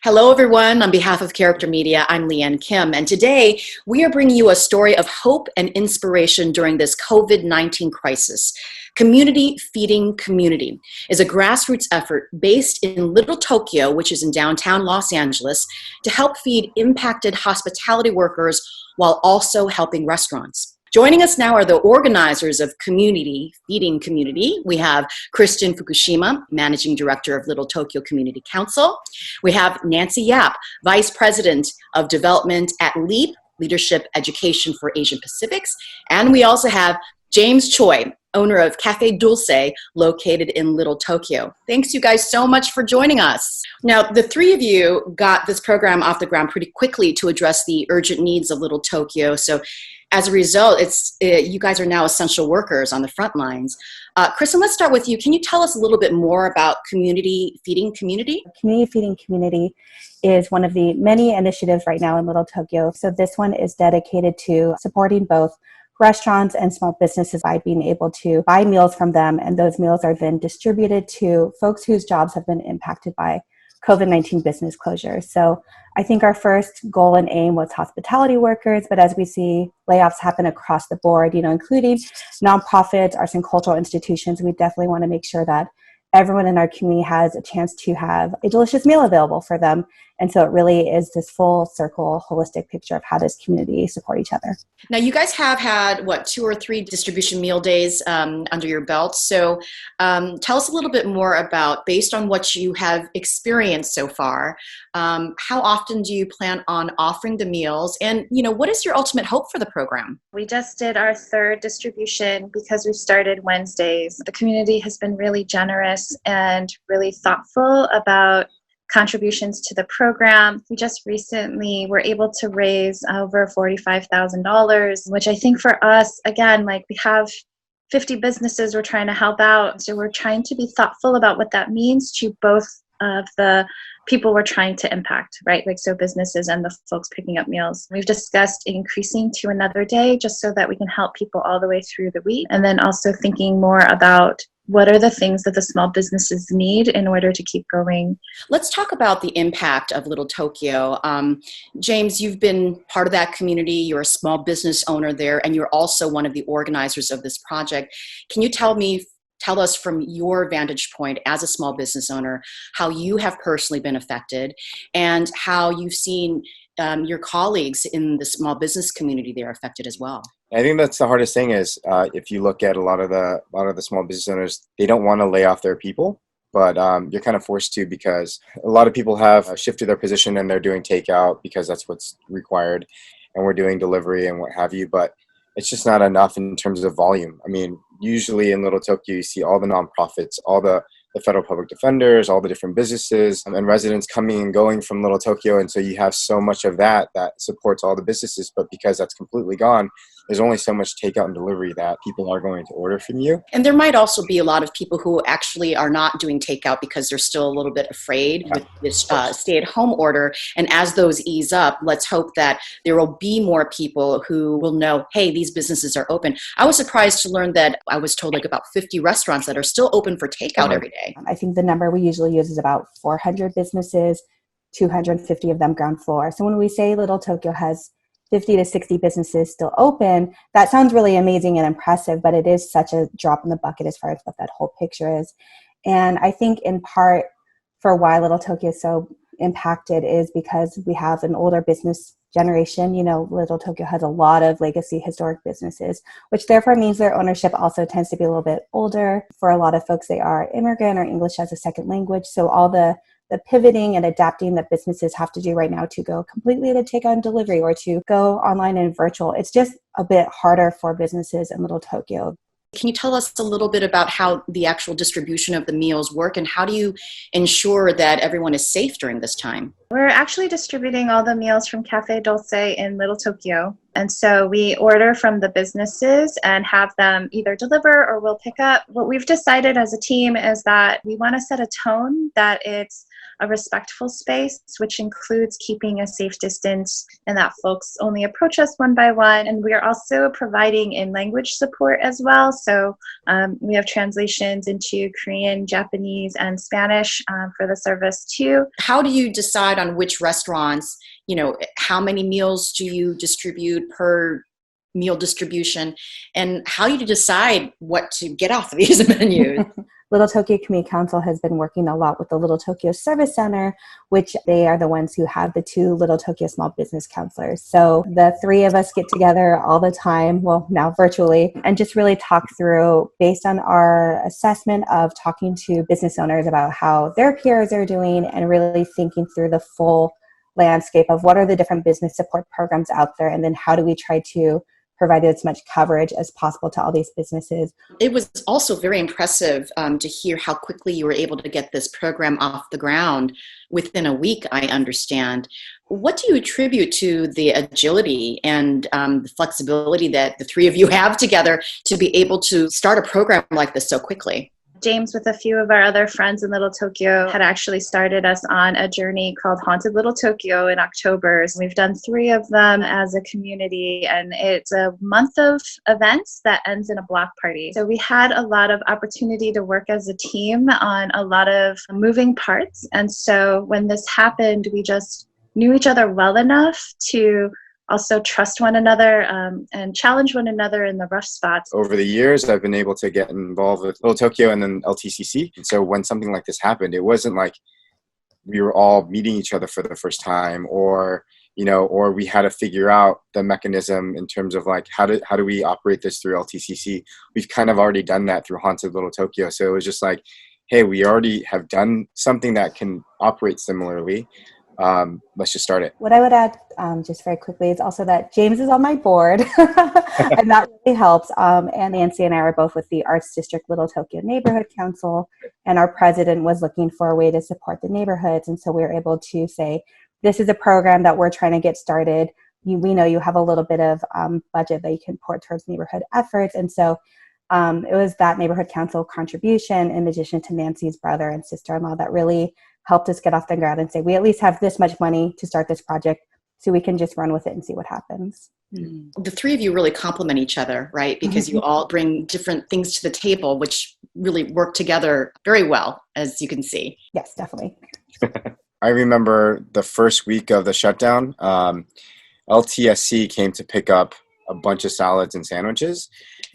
Hello, everyone. On behalf of Character Media, I'm Leanne Kim, and today we are bringing you a story of hope and inspiration during this COVID-19 crisis. Community Feeding Community is a grassroots effort based in Little Tokyo, which is in downtown Los Angeles, to help feed impacted hospitality workers while also helping restaurants. Joining us now are the organizers of Community Feeding Community. We have Kristin Fukushima, Managing Director of Little Tokyo Community Council. We have Nancy Yap, Vice President of Development at LEAP, Leadership Education for Asian Pacifics. And we also have James Choi, owner of Cafe Dulce, located in Little Tokyo. Thanks you guys so much for joining us. Now, the three of you got this program off the ground pretty quickly to address the urgent needs of Little Tokyo. So as a result, you guys are now essential workers on the front lines. Kristin, let's start with you. Can you tell us a little bit more about Community Feeding Community? Community Feeding Community is one of the many initiatives right now in Little Tokyo. So this one is dedicated to supporting both restaurants and small businesses by being able to buy meals from them, and those meals are then distributed to folks whose jobs have been impacted by COVID-19 business closures. So I think our first goal and aim was hospitality workers, but as we see layoffs happen across the board, including nonprofits, arts and cultural institutions, we definitely want to make sure that everyone in our community has a chance to have a delicious meal available for them. And so it really is this full circle, holistic picture of how does community support each other. Now, you guys have had, 2 or 3 distribution meal days under your belt. So tell us a little bit more about, based on what you have experienced so far, how often do you plan on offering the meals? And, what is your ultimate hope for the program? We just did our 3rd distribution because we started Wednesdays. The community has been really generous and really thoughtful about contributions to the program. We just recently were able to raise over $45,000, which I think for us, again, we have 50 businesses we're trying to help out. So we're trying to be thoughtful about what that means to both of the people we're trying to impact, right? So businesses and the folks picking up meals. We've discussed increasing to another day just so that we can help people all the way through the week. And then also thinking more about what are the things that the small businesses need in order to keep going. Let's talk about the impact of Little Tokyo. James, you've been part of that community. You're a small business owner there, and you're also one of the organizers of this project. Can you tell us from your vantage point as a small business owner how you have personally been affected and how you've seen your colleagues in the small business community there affected as well? I think that's the hardest thing is if you look at a lot of the small business owners, they don't want to lay off their people, but you're kind of forced to because a lot of people have shifted their position and they're doing takeout because that's what's required, and we're doing delivery and what have you, but it's just not enough in terms of volume. I mean, usually in Little Tokyo, you see all the nonprofits, all the federal public defenders, all the different businesses and residents coming and going from Little Tokyo. And so you have so much of that supports all the businesses. But because that's completely gone, there's only so much takeout and delivery that people are going to order from you. And there might also be a lot of people who actually are not doing takeout because they're still a little bit afraid with this stay-at-home order. And as those ease up, let's hope that there will be more people who will know, hey, these businesses are open. I was surprised to learn that I was told about 50 restaurants that are still open for takeout every day. I think the number we usually use is about 400 businesses, 250 of them ground floor. So when we say Little Tokyo has 50 to 60 businesses still open, that sounds really amazing and impressive, but it is such a drop in the bucket as far as what that whole picture is. And I think in part for why Little Tokyo is so impacted is because we have an older business generation. Little Tokyo has a lot of legacy historic businesses, which therefore means their ownership also tends to be a little bit older. For a lot of folks, they are immigrant or English as a second language. So all the pivoting and adapting that businesses have to do right now to go completely to take on delivery or to go online and virtual, it's just a bit harder for businesses in Little Tokyo. Can you tell us a little bit about how the actual distribution of the meals work and how do you ensure that everyone is safe during this time? We're actually distributing all the meals from Cafe Dulce in Little Tokyo. And so we order from the businesses and have them either deliver or we'll pick up. What we've decided as a team is that we want to set a tone that it's a respectful space, which includes keeping a safe distance and that folks only approach us one by one. And we are also providing in language support as well. So we have translations into Korean, Japanese, and Spanish for the service too. How do you decide decide on which restaurants, how many meals do you distribute per meal distribution, and how you decide what to get off of these menus? Little Tokyo Community Council has been working a lot with the Little Tokyo Service Center, which they are the ones who have the 2 Little Tokyo Small Business Counselors. So the 3 of us get together all the time, well, now virtually, and just really talk through, based on our assessment of talking to business owners about how their peers are doing, and really thinking through the full landscape of what are the different business support programs out there, and then how do we try to provide as much coverage as possible to all these businesses. It was also very impressive to hear how quickly you were able to get this program off the ground within a week, I understand. What do you attribute to the agility and the flexibility that the 3 of you have together to be able to start a program like this so quickly? James, with a few of our other friends in Little Tokyo, had actually started us on a journey called Haunted Little Tokyo in October. So we've done 3 of them as a community, and it's a month of events that ends in a block party. So we had a lot of opportunity to work as a team on a lot of moving parts. And so when this happened, we just knew each other well enough to also trust one another and challenge one another in the rough spots. Over the years, I've been able to get involved with Little Tokyo and then LTCC. And so when something like this happened, it wasn't like we were all meeting each other for the first time, or we had to figure out the mechanism in terms of like, how do we operate this through LTCC? We've kind of already done that through Haunted Little Tokyo. So it was just like, hey, we already have done something that can operate similarly. Let's just start it. What I would add, just very quickly, is also that James is on my board, and that really helps. And Nancy and I are both with the Arts District Little Tokyo Neighborhood Council, and our president was looking for a way to support the neighborhoods. And so we were able to say, this is a program that we're trying to get started. We know you have a little bit of budget that you can pour towards neighborhood efforts. And so it was that neighborhood council contribution, in addition to Nancy's brother and sister-in-law, that really helped us get off the ground and say, we at least have this much money to start this project, so we can just run with it and see what happens. The 3 of you really complement each other, right? Because you all bring different things to the table, which really work together very well, as you can see. Yes, definitely. I remember the first week of the shutdown, LTSC came to pick up a bunch of salads and sandwiches.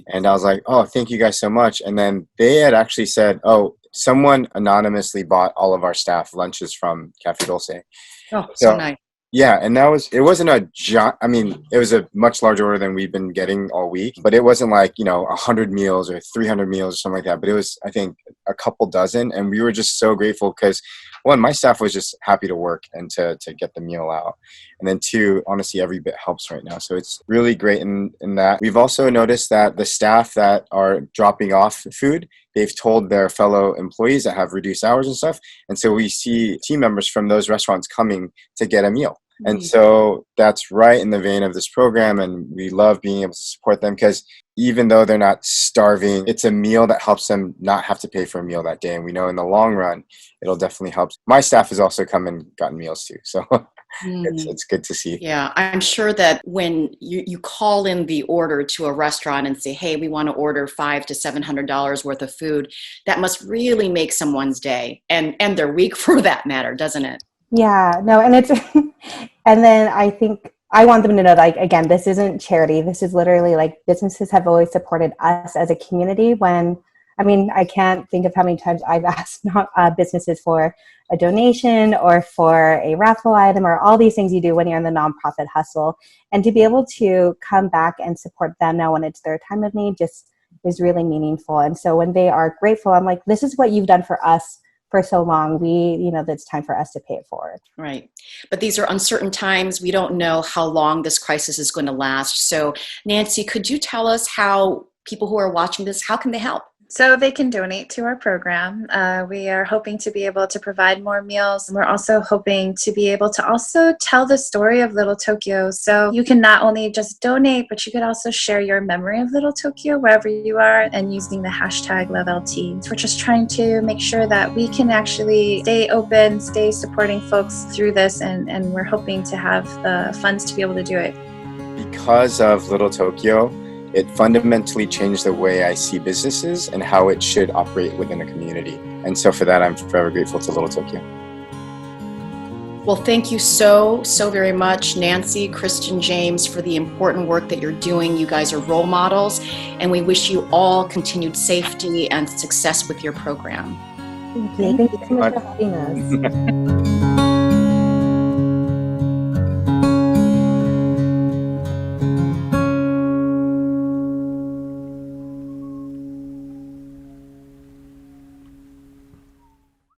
And I was like, oh, thank you guys so much. And then they had actually said, oh, someone anonymously bought all of our staff lunches from Cafe Dulce. Oh, so nice. Yeah, and it wasn't it was a much larger order than we've been getting all week, but it wasn't like, 100 meals or 300 meals or something like that. But it was, I think, a couple dozen. And we were just so grateful because, 1, my staff was just happy to work and to get the meal out. And then 2, honestly, every bit helps right now. So it's really great in that. We've also noticed that the staff that are dropping off food, they've told their fellow employees that have reduced hours and stuff. And so we see team members from those restaurants coming to get a meal. And so that's right in the vein of this program. And we love being able to support them because even though they're not starving, it's a meal that helps them not have to pay for a meal that day. And we know in the long run, it'll definitely help. My staff has also come and gotten meals too. So it's good to see. Yeah, I'm sure that when you call in the order to a restaurant and say, hey, we want to order $500 to $700 worth of food, that must really make someone's day and their week for that matter, doesn't it? Yeah, no, and and then I think I want them to know that, again, this isn't charity. This is literally businesses have always supported us as a community I can't think of how many times I've asked businesses for a donation or for a raffle item or all these things you do when you're in the nonprofit hustle. And to be able to come back and support them now when it's their time of need just is really meaningful. And so when they are grateful, I'm like, this is what you've done for us for so long. It's time for us to pay it forward. Right. But these are uncertain times. We don't know how long this crisis is going to last. So Nancy, could you tell us how people who are watching this, how can they help? So they can donate to our program. We are hoping to be able to provide more meals. We're also hoping to be able to also tell the story of Little Tokyo. So you can not only just donate, but you could also share your memory of Little Tokyo wherever you are and using the hashtag #LoveLT. We're just trying to make sure that we can actually stay open, stay supporting folks through this, and we're hoping to have the funds to be able to do it. Because of Little Tokyo, it fundamentally changed the way I see businesses and how it should operate within a community. And so for that, I'm forever grateful to Little Tokyo. Well, thank you so very much, Nancy, Kristin, James, for the important work that you're doing. You guys are role models, and we wish you all continued safety and success with your program. Thank you so much for having us.